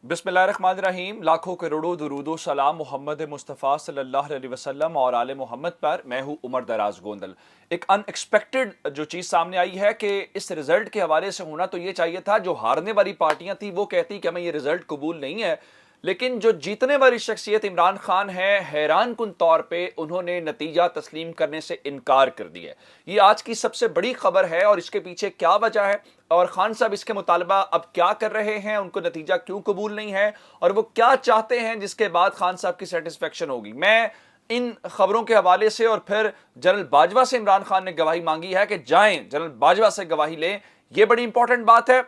बिस्मिल्लाहिर्रहमानिर्रहीम। लाखों करोड़ों दुरूदो सलाम मोहम्मद मुस्तफ़ा सल्लल्लाहु अलैहि वसल्लम और आले मोहम्मद पर। मैं हूँ उमर दराज गोंदल। एक अनएक्सपेक्टेड जो चीज़ सामने आई है कि इस रिजल्ट के हवाले से होना तो ये चाहिए था, जो हारने वाली पार्टियां थी वो कहती कि हमें ये रिजल्ट कबूल नहीं है, लेकिन जो जीतने वाली शख्सियत इमरान खान है, हैरान कुन तौर पे उन्होंने नतीजा तस्लीम करने से इनकार कर दिया। ये आज की सबसे बड़ी खबर है और इसके पीछे क्या वजह है और खान साहब इसके मुतालबा अब क्या कर रहे हैं, उनको नतीजा क्यों कबूल नहीं है और वो क्या चाहते हैं जिसके बाद खान साहब की सेटिस्फेक्शन होगी। मैं इन खबरों के हवाले से और फिर जनरल बाजवा से इमरान खान ने गवाही मांगी है कि जाएं जनरल बाजवा से गवाही लें, ये बड़ी इंपॉर्टेंट बात है।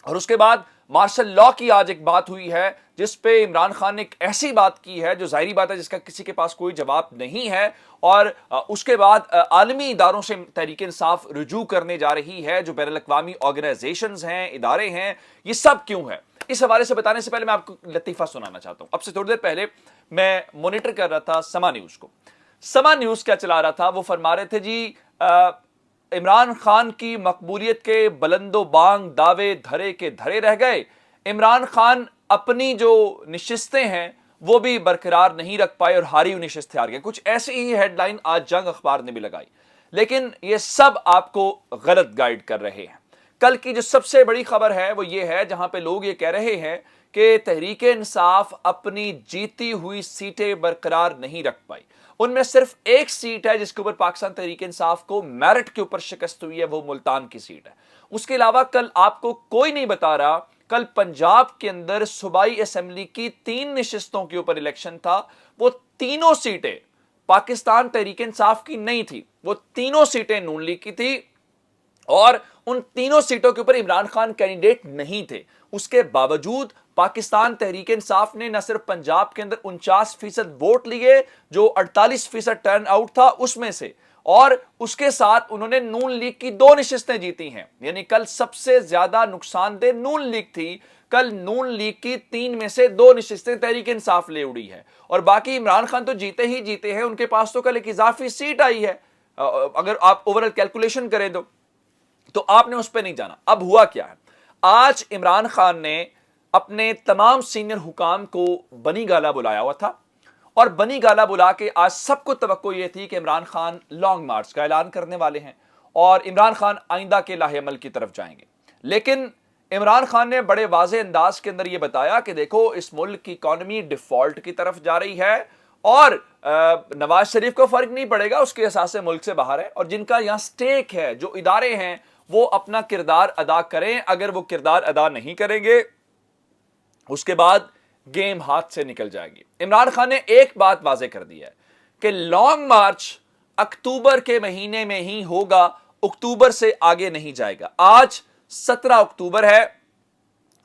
और उसके बाद मार्शल लॉ की आज एक बात हुई है जिस पे इमरान खान ने एक ऐसी बात की है जो जाहिर बात है जिसका किसी के पास कोई जवाब नहीं है। और उसके बाद आलमी इदारों से तहरीक इंसाफ रुजू करने जा रही है, जो बैनुल अक़वामी ऑर्गेनाइजेशंस हैं, इदारे हैं। ये सब क्यों है, इस हवाले से बताने से पहले मैं आपको लतीफ़ा सुनाना चाहता हूं। अब से थोड़ी देर पहले मैं मॉनिटर कर रहा था समा न्यूज़ को। समा न्यूज़ क्या चला रहा था, वो फरमा रहे थे जी इमरान खान की मकबूलियत के बुलंदो बांग दावे धरे के धरे रह गए। इमरान खान अपनी जो नशिस्तें हैं वो भी बरकरार नहीं रख पाए और हारी हुई नशिस्तें हार गए। कुछ ऐसी ही हेडलाइन आज जंग अखबार ने भी लगाई, लेकिन ये सब आपको गलत गाइड कर रहे हैं। कल की जो सबसे बड़ी खबर है वो ये है जहां पे लोग ये कह रहे हैं कि तहरीक इंसाफ अपनी जीती हुई सीटें बरकरार नहीं रख पाई। उनमें सिर्फ एक सीट है जिसके ऊपर पाकिस्तान तहरीक इंसाफ को मेरिट के ऊपर शिकस्त हुई है, वो मुल्तान की सीट है। उसके अलावा कल आपको कोई नहीं बता रहा, कल पंजाब के अंदर सूबाई असेंबली की 3 नशिस्तों के ऊपर इलेक्शन था। वो तीनों सीटें पाकिस्तान तहरीक इंसाफ की नहीं थी, वो तीनों सीटें नून लीग की थी और उन तीनों सीटों के ऊपर इमरान खान कैंडिडेट नहीं थे। उसके बावजूद पाकिस्तान तहरीक इंसाफ ने न सिर्फ पंजाब के अंदर 49% वोट लिए, जो 48% टर्न आउट था उसमें से, और उसके साथ उन्होंने नून लीग की 2 नशिस्तें जीती हैं। यानी कल सबसे ज्यादा नुकसानदेह नून लीग थी। कल नून लीग की 3 में से 2 नशिस्तें तहरीक इंसाफ ले उड़ी है और बाकी इमरान खान तो जीते ही जीते हैं। उनके पास तो कल एक इजाफी सीट आई है, अगर आप ओवरऑल कैलकुलेशन करें तो आपने उस पर नहीं जाना। अब हुआ क्या है, आज इमरान खान ने अपने तमाम सीनियर हुकाम को बनी गाला बुलाया हुआ था और बनी गाला बुला के आज सबको तवक्को यह थी कि इमरान खान लॉन्ग मार्च का ऐलान करने वाले हैं और इमरान खान आइंदा के लाहे अमल की तरफ जाएंगे। लेकिन इमरान खान ने बड़े वाज़े अंदाज के अंदर यह बताया कि देखो, इस मुल्क की इकॉनमी डिफॉल्ट की तरफ जा रही है और नवाज शरीफ को फर्क नहीं पड़ेगा, उसके एहसास से मुल्क से बाहर है और जिनका यहां स्टेक है, जो इदारे हैं, वो अपना किरदार अदा करें। अगर वो किरदार अदा नहीं करेंगे उसके बाद गेम हाथ से निकल जाएगी। इमरान खान ने एक बात वाज़े कर दी है कि लॉन्ग मार्च अक्टूबर के महीने में ही होगा, अक्टूबर से आगे नहीं जाएगा। आज 17 अक्टूबर है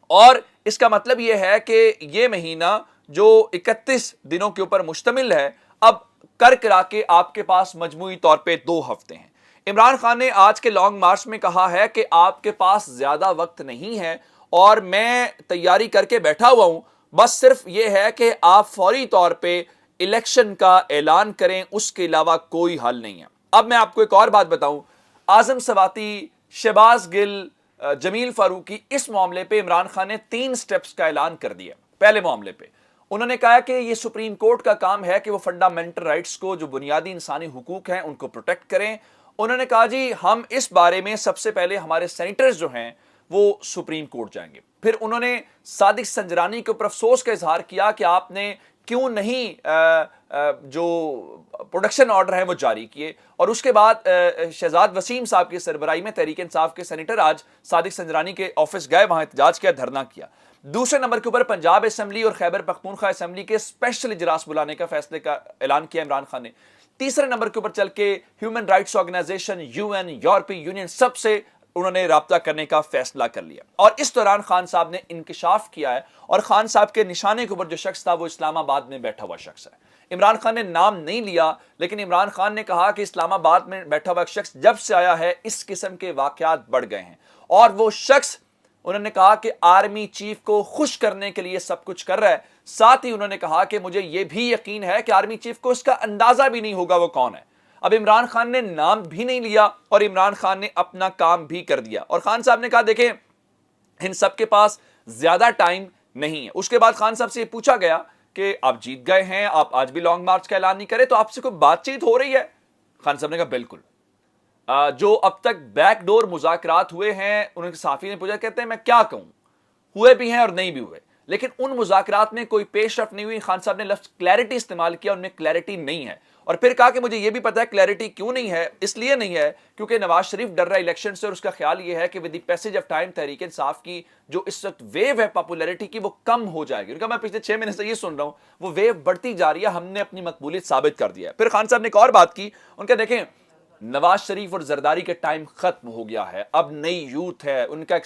और इसका मतलब यह है कि यह महीना जो 31 दिनों के ऊपर मुश्तमिल है, अब कर करा के आपके पास मजमूई तौर पे 2 हफ्ते हैं। इमरान खान ने आज के लॉन्ग मार्च में कहा है कि आपके पास ज्यादा वक्त नहीं है और मैं तैयारी करके बैठा हुआ हूं, बस सिर्फ यह है कि आप फौरी तौर पे इलेक्शन का ऐलान करें, उसके अलावा कोई हल नहीं है। अब मैं आपको एक और बात बताऊं, आजम सवाती, शहबाज गिल, जमील फारूकी, इस मामले पे इमरान खान ने 3 स्टेप्स का ऐलान कर दिया। पहले मामले पे उन्होंने कहा कि ये सुप्रीम कोर्ट का काम है कि वो फंडामेंटल राइट्स को, जो बुनियादी इंसानी हुकूक हैं, उनको प्रोटेक्ट करें। उन्होंने कहा जी हम इस बारे में सबसे पहले हमारे सेनेटर्स जो हैं वो सुप्रीम कोर्ट जाएंगे। फिर उन्होंने सादिक संजरानी के ऊपर अफसोस का इजहार किया कि आपने क्यों नहीं जो प्रोडक्शन ऑर्डर है वो जारी किए। और उसके बाद शहजाद वसीम साहब की सरबराही में तहरीक इंसाफ के सेनेटर आज सादिक संजरानी के ऑफिस गए, वहां एहतजाज किया, धरना किया। दूसरे नंबर के ऊपर पंजाब असेंबली और खैबर पख्तूनख्वा असेंबली के स्पेशल इजलास बुलाने का फैसले का ऐलान किया इमरान खान ने। तीसरे नंबर के ऊपर चल के ह्यूमन राइट्स ऑर्गेनाइजेशन, यूएन, यूरोपीय यूनियन, सबसे उन्होंने राब्ता करने का फैसला कर लिया। और इस दौरान खान साहब ने इंकिशाफ किया है और खान साहब के निशाने के ऊपर जो शख्स था वो इस्लामाबाद में बैठा हुआ शख्स है। इमरान खान ने नाम नहीं लिया, लेकिन इमरान खान ने कहा कि इस्लामाबाद में बैठा हुआ शख्स जब से आया है इस किस्म के वाकयात बढ़ गए हैं और वो शख्स, उन्होंने कहा कि आर्मी चीफ को खुश करने के लिए सब कुछ कर रहा है। साथ ही उन्होंने कहा कि मुझे यह भी यकीन है कि आर्मी चीफ को इसका अंदाजा भी नहीं होगा वो कौन है। अब इमरान खान ने नाम भी नहीं लिया और इमरान खान ने अपना काम भी कर दिया और खान साहब ने कहा देखें, इन सब के पास ज्यादा टाइम نہیں ہے. اس کے بعد خان صاحب سے یہ پوچھا گیا کہ آپ جیت گئے ہیں, آپ آج بھی لانگ مارچ کا اعلان نہیں کرے, تو آپ سے کوئی بات چیت ہو رہی ہے؟ خان صاحب نے کہا بالکل. جو اب تک بیک ڈور مذاکرات ہوئے ہیں, انہیں صحافی نے پوچھا, کہتے ہیں میں کیا کہوں, ہوئے بھی ہیں اور نہیں بھی ہوئے, لیکن ان مذاکرات میں کوئی پیش رفت نہیں ہوئی. خان صاحب نے لفظ کلیئرٹی استعمال کیا, ان میں کلیئرٹی نہیں ہے, اور پھر کہا کہ مجھے یہ بھی پتا ہے کلیئرٹی کیوں نہیں ہے, اس لیے نہیں ہے کیونکہ نواز شریف ڈر رہا ہے الیکشن سے, اور اس کا خیال یہ ہے کہ with the passage of time Tehreek Insaf کی جو اس وقت ویو ہے پاپولیرٹی کی وہ کم ہو جائے گی. ان کا میں پچھلے 6 مہینے سے یہ سن رہا ہوں, وہ ویو بڑھتی جا رہی ہے, ہم نے اپنی مقبولیت ثابت کر دیا ہے. پھر خان صاحب نے ایک اور بات کی, ان کا دیکھیں نواز شریف اور زرداری کا ٹائم ختم ہو گیا ہے, اب نئی یوتھ ہے, ان کا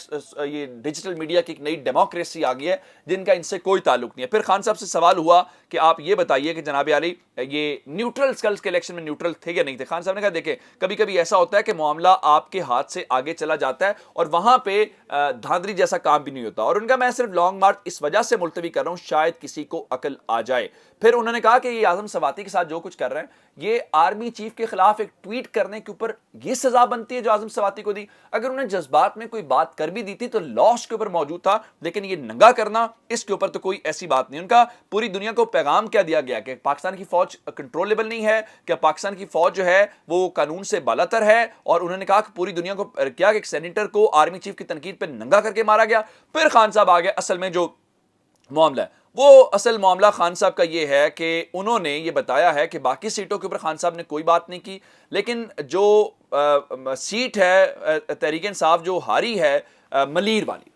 یہ ڈیجیٹل میڈیا کی ایک نئی ڈیموکریسی آ گئی ہے جن کا ان سے کوئی تعلق نہیں ہے. پھر خان صاحب سے سوال ہوا کہ آپ یہ بتائیے کہ جناب علی یہ نیوٹرل سکلز کے الیکشن میں نیوٹرل تھے یا نہیں تھے؟ خان صاحب نے کہا دیکھیں کبھی کبھی ایسا ہوتا ہے کہ معاملہ آپ کے ہاتھ سے آگے چلا جاتا ہے اور وہاں پہ دھاندلی جیسا کام بھی نہیں ہوتا, اور ان کا میں صرف لانگ مارچ اس وجہ سے ملتوی کر رہا ہوں شاید کسی کو عقل آ جائے. پھر انہوں نے کہا کہ یہ اعظم سواتی کے ساتھ جو کچھ کر رہے ہیں یہ آرمی چیف کے خلاف ایک ٹویٹ کرنے کے اوپر یہ سزا بنتی ہے جو اعظم سواتی کو دی. اگر انہیں جذبات میں کوئی بات کر بھی دی تھی تو لا اس کے اوپر موجود تھا, لیکن یہ ننگا کرنا اس کے اوپر تو کوئی ایسی بات نہیں. ان کا پوری دنیا کو پیغام کیا دیا گیا کہ پاکستان کی فوج کنٹرولبل نہیں ہے, کہ پاکستان کی فوج جو ہے وہ قانون سے بالاتر ہے, اور انہوں نے کہا کہ پوری دنیا کو کیا کہ ایک سینیٹر کو آرمی چیف کی تنقید پہ ننگا کر کے مارا گیا. پھر خان صاحب آگے اصل میں جو معاملہ ہے, وہ اصل معاملہ خان صاحب کا یہ ہے کہ انہوں نے یہ بتایا ہے کہ باقی سیٹوں کے اوپر خان صاحب نے کوئی بات نہیں کی, لیکن جو سیٹ ہے تحریک انصاف جو ہاری ہے ملیر والی,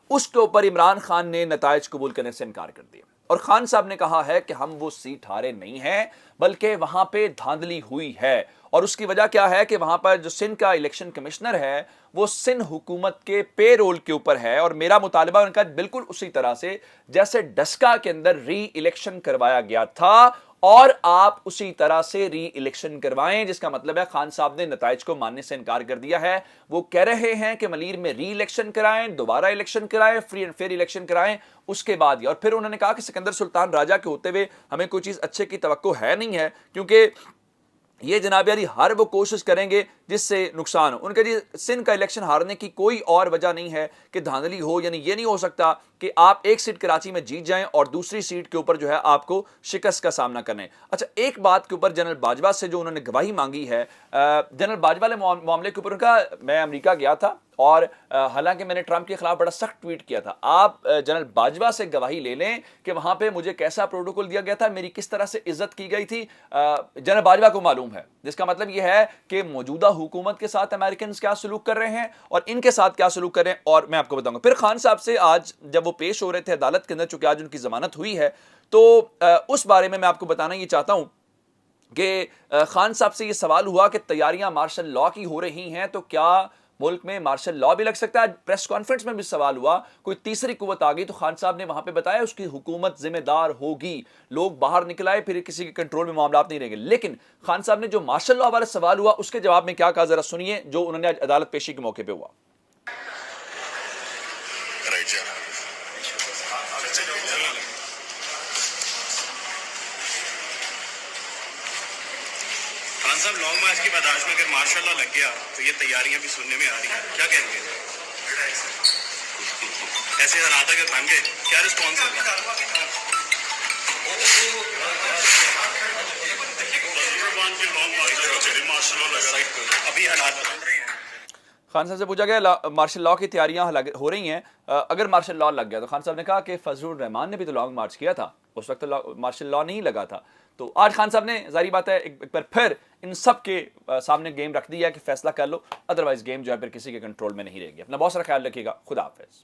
اس کے اوپر عمران خان نے نتائج قبول کرنے سے انکار کر دیا, اور خان صاحب نے کہا ہے کہ ہم وہ سیٹ ہارے نہیں ہیں بلکہ وہاں پہ دھاندلی ہوئی ہے. اور اس کی وجہ کیا ہے کہ وہاں پر جو سندھ کا الیکشن کمشنر ہے وہ سندھ حکومت کے پے رول کے اوپر ہے, اور میرا مطالبہ ان کا بالکل اسی طرح سے جیسے ڈسکا کے اندر ری الیکشن کروایا گیا تھا, اور آپ اسی طرح سے ری الیکشن کروائیں, جس کا مطلب ہے خان صاحب نے نتائج کو ماننے سے انکار کر دیا ہے. وہ کہہ رہے ہیں کہ ملیر میں ری الیکشن کرائیں, دوبارہ الیکشن کرائیں, فری اینڈ فیئر الیکشن کرائیں, اس کے بعد. اور پھر انہوں نے کہا کہ سکندر سلطان راجہ کے ہوتے ہوئے ہمیں کوئی چیز اچھے کی توقع ہے نہیں ہے, کیونکہ یہ جناب علی ہر وہ کوشش کریں گے جس سے نقصان ہو. ان کا جی سندھ کا الیکشن ہارنے کی کوئی اور وجہ نہیں ہے کہ دھاندلی ہو, یعنی یہ نہیں ہو سکتا کہ آپ ایک سیٹ کراچی میں جیت جائیں اور دوسری سیٹ کے اوپر جو ہے آپ کو شکست کا سامنا کرنا ہے. اچھا ایک بات کے اوپر جنرل باجوہ سے جو انہوں نے گواہی مانگی ہے, جنرل باجوہ والے معاملے کے اوپر ان کا, میں امریکہ گیا تھا اور حالانکہ میں نے ٹرمپ کے خلاف بڑا سخت ٹویٹ کیا تھا, آپ جنرل باجوہ سے گواہی لے لیں کہ وہاں پہ مجھے کیسا پروٹوکول دیا گیا تھا, میری کس طرح سے عزت کی گئی تھی, جنرل باجوہ کو معلوم ہے. جس کا مطلب یہ ہے کہ موجودہ حکومت کے ساتھ امریکنز کیا سلوک کر رہے ہیں اور ان کے ساتھ کیا سلوک کر رہے ہیں, اور میں آپ کو بتاؤں گا. پھر خان صاحب سے آج جب وہ پیش ہو رہے تھے عدالت کے اندر, چونکہ آج ان کی ضمانت ہوئی ہے, تو اس بارے میں آپ کو بتانا یہ چاہتا ہوں کہ خان صاحب سے یہ سوال ہوا کہ تیاریاں مارشل لاء کی ہو رہی ہیں تو کیا ملک میں مارشل لاء بھی لگ سکتا ہے. پریس کانفرنس میں بھی سوال ہوا کوئی تیسری قوت آ گئی, تو خان صاحب نے وہاں پہ بتایا اس کی حکومت ذمہ دار ہوگی, لوگ باہر نکل آئے پھر کسی کے کنٹرول میں معاملات نہیں رہیں گے. لیکن خان صاحب نے جو مارشل لاء والا سوال ہوا اس کے جواب میں کیا کہا, ذرا سنیے جو انہوں نے آج عدالت پیشی کے موقع پہ ہوا. خان صاحب لانگ مارچ کی برداشت میں اگر مارشل لاء لگ گیا تو یہ تیاریاں بھی سننے میں آ رہی ہیں, کیا کہیں گے؟ ایسے حالات اگر بن گئے کیا رسپانس ہوگا؟ ابھی حالات بن رہے ہیں. خان صاحب سے پوچھا گیا مارشل لاء کی تیاریاں ہو رہی ہیں, اگر مارشل لاء لگ گیا, تو خان صاحب نے کہا کہ فضل الرحمان نے بھی تو لانگ مارچ کیا تھا, اس وقت مارشل لاء نہیں لگا تھا. تو آج خان صاحب نے ظاہری بات ہے ایک بار پھر ان سب کے سامنے گیم رکھ دیا کہ فیصلہ کر لو, ادروائز گیم جو ہے پھر کسی کے کنٹرول میں نہیں رہے گی. اپنا بہت سارا خیال رکھیے گا, خدا حافظ.